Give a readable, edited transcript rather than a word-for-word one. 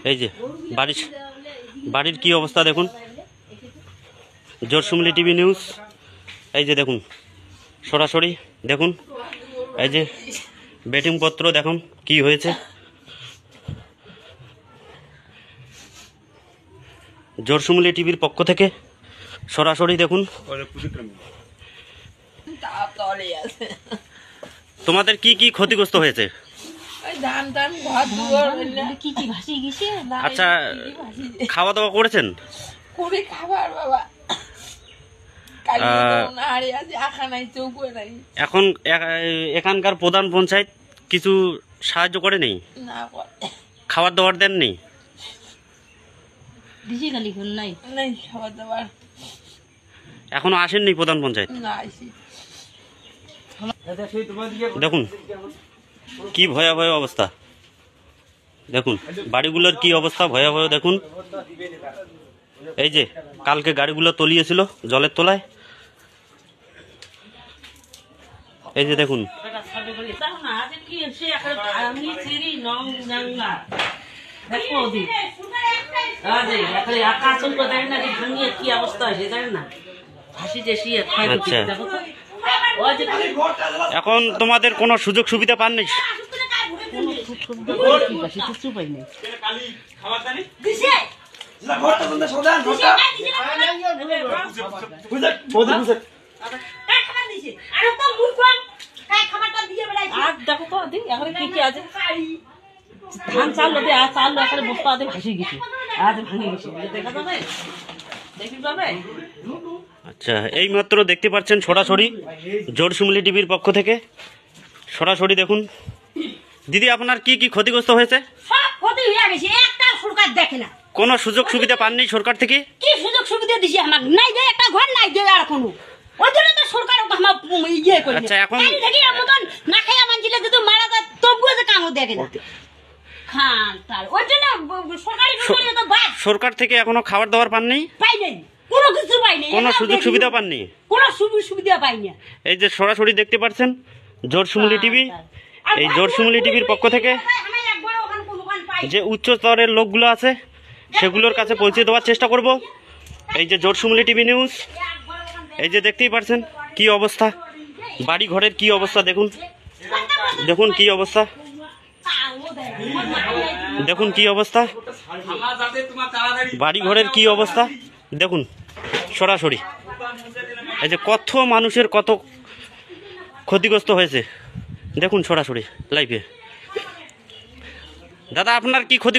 এই যে বাড়ির কি অবস্থা দেখুন। জোরসুমলি টিভি নিউজ, এই যে দেখুন সরাসরি দেখুন, এই যে ব্যাটিং পত্র দেখুন কি হয়েছে। জোরসুমলি টিভির পক্ষ থেকে সরাসরি দেখুন। তোমাদের কি কি ক্ষতিগ্রস্ত হয়েছে? আচ্ছা, খাওয়া দাওয়া করেছেন? এখন এখানকার প্রধান পঞ্চায়েত কিছু সাহায্য করে নেই? খাবার দাবার দেন নেই? এখনো আসেননি প্রধান পঞ্চায়েত? দেখুন কি ভয়াবহ অবস্থা, দেখুন বাড়িগুলোর কি অবস্থা ভয়াবহ দেখুন। এই যে কালকে গাড়িগুলো তলিয়েছিল জলের তলায়, এই যে দেখুন। আচ্ছা, এখন তোমাদের কোনো সুযোগ সুবিধা পাননি? ধান চাল চাল বস্তা ভাসি গেছে, আজ ভাঙে গেছে, দেখা যাবে দেখি পাবে। আচ্ছা, এই মাত্র দেখতে পাচ্ছেন সরাসরি জোরসুমলি টিভির পক্ষ থেকে সরাসরি দেখুন। দিদি, আপনার কি কি ক্ষতিগ্রস্ত হয়েছে? সব ক্ষতি হয়ে গেছে, একটা সরকার দেখে না। কোনো সুযোগ সুবিধা পাননি সরকার থেকে? কি সুযোগ সুবিধা দিছে আমার? নাই দেয়, একটা ঘর নাই দেয় আর কোনো। ওই জন্য তো সরকার আমার ইয়ে করে। আচ্ছা, এখন দেখি মতন না খাইয়া মানছিলে যদি মারা যায় তবুও যে কামও দেখে না। খান তার ওই জন্য সরকারি তো বাদ। সরকার থেকে এখনো খাবার দাবার পাননি? পাই নাই, কোনো কিছু পাই নাই, কোনো সুযোগ সুবিধা পাননি? কোনো সুবিধা পাই না। এই যে সরাসরি দেখতে পাচ্ছেন জোরসুমলি টিভি, এই জোরসুমলি টিভির পক্ষ থেকে যে উচ্চ স্তরের লোকগুলো আছে সেগুলোর কাছে পৌঁছে দেওয়ার চেষ্টা করব। এই যে জোরসুমলি টিভি নিউজ, এই যে দেখতেই পাচ্ছেন কি অবস্থা, বাড়ি ঘরের কি অবস্থা দেখুন, দেখুন কি অবস্থা, দেখুন কি অবস্থা, বাড়ি ঘরের কি অবস্থা দেখুন সরাসরি। এই যে কত মানুষের কত ক্ষতিগ্রস্ত হয়েছে দেখুন সরাসরি লাইভে। দাদা, আপনার কি ক্ষতি?